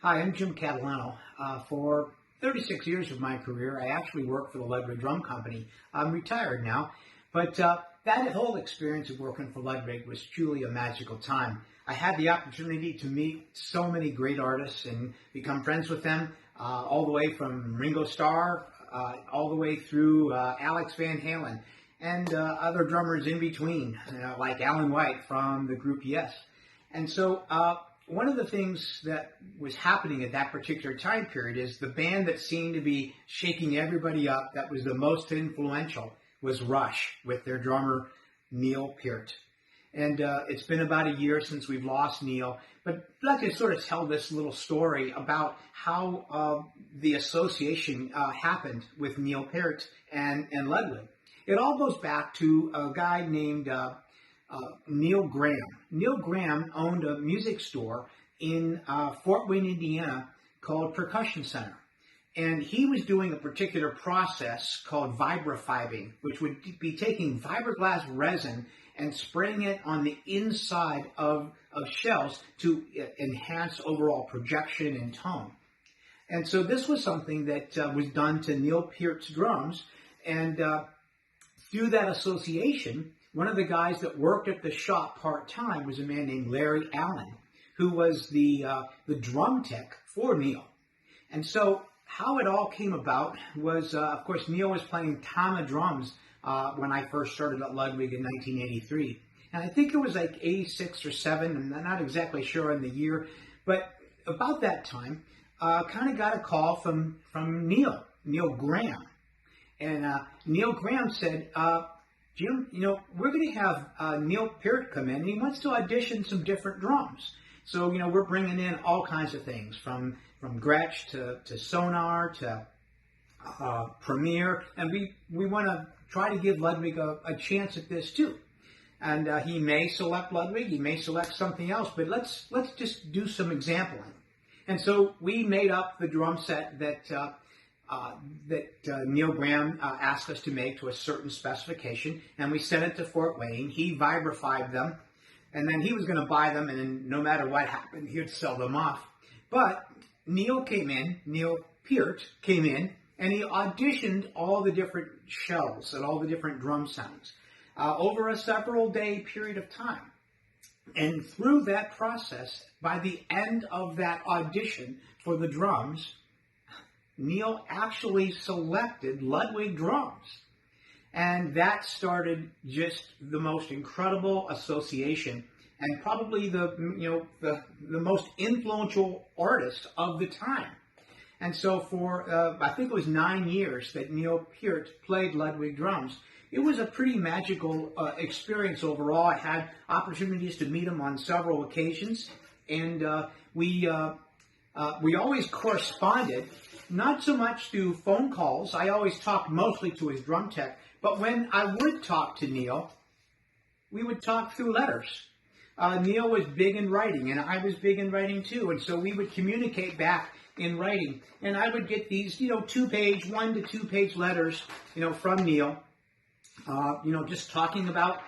Hi, I'm Jim Catalano. For 36 years of my career, I actually worked for the Ludwig Drum Company. I'm retired now, but that whole experience of working for Ludwig was truly a magical time. I had the opportunity to meet so many great artists and become friends with them, all the way from Ringo Starr, all the way through Alex Van Halen, and other drummers in between, like Alan White from the group Yes. And so one of the things that was happening at that particular time period is the band that seemed to be shaking everybody up, that was the most influential, was Rush with their drummer Neil Peart. And it's been about a year since we've lost Neil, but I'd like to sort of tell this little story about how the association happened with Neil Peart and Ludwig. It all goes back to a guy named Neil Graham. Neil Graham owned a music store in Fort Wayne, Indiana called Percussion Center. And he was doing a particular process called vibrafibing, which would be taking fiberglass resin and spraying it on the inside of shells to enhance overall projection and tone. And so this was something that was done to Neil Peart's drums. And through that association, one of the guys that worked at the shop part-time was a man named Larry Allen, who was the drum tech for Neil. And so how it all came about was, of course, Neil was playing Tama drums when I first started at Ludwig in 1983. And I think it was like 86 or 7, and I'm not exactly sure on the year, but about that time, kind of got a call from Neil Graham. And Neil Graham said, Jim, we're going to have Neil Peart come in, and he wants to audition some different drums. So, we're bringing in all kinds of things, from Gretsch to Sonar to Premier, and we want to try to give Ludwig a chance at this too. And he may select Ludwig, he may select something else, but let's just do some exampling. And so we made up the drum set that Neil Graham asked us to make to a certain specification, and we sent it to Fort Wayne. He vibrafibed them, and then he was going to buy them, and then no matter what happened, he'd sell them off. But Neil Peart came in, and he auditioned all the different shells and all the different drum sounds over a several-day period of time. And through that process, by the end of that audition for the drums, Neil actually selected Ludwig drums. And that started just the most incredible association, and probably the most influential artist of the time. And so for, I think it was 9 years that Neil Peart played Ludwig drums. It was a pretty magical experience overall. I had opportunities to meet him on several occasions, and we always corresponded, not so much through phone calls. I always talked mostly to his drum tech, but when I would talk to Neil, we would talk through letters. Neil was big in writing, and I was big in writing too, and so we would communicate back in writing, and I would get these, 2-page, 1 to 2-page letters, from Neil, just talking about,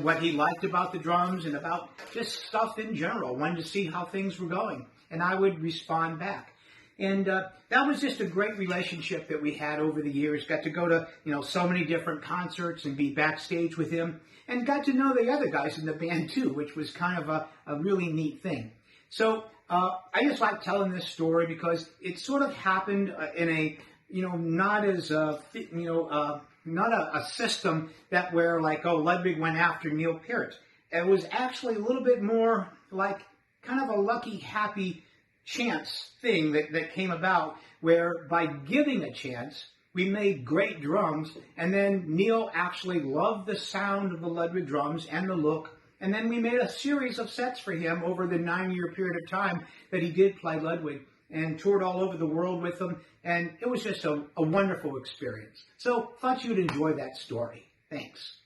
what he liked about the drums and about just stuff in general, wanted to see how things were going, and I would respond back. And that was just a great relationship that we had over the years. Got to go to, so many different concerts and be backstage with him, and got to know the other guys in the band too, which was kind of a really neat thing. So I just like telling this story because it sort of happened in a, not as not a system that where like, Ludwig went after Neil Peart. It was actually a little bit more like kind of a lucky, happy chance thing that came about, where by giving a chance, we made great drums, and then Neil actually loved the sound of the Ludwig drums and the look, and then we made a series of sets for him over the 9-year period of time that he did play Ludwig, and toured all over the world with them, and it was just a wonderful experience. So thought you'd enjoy that story. Thanks.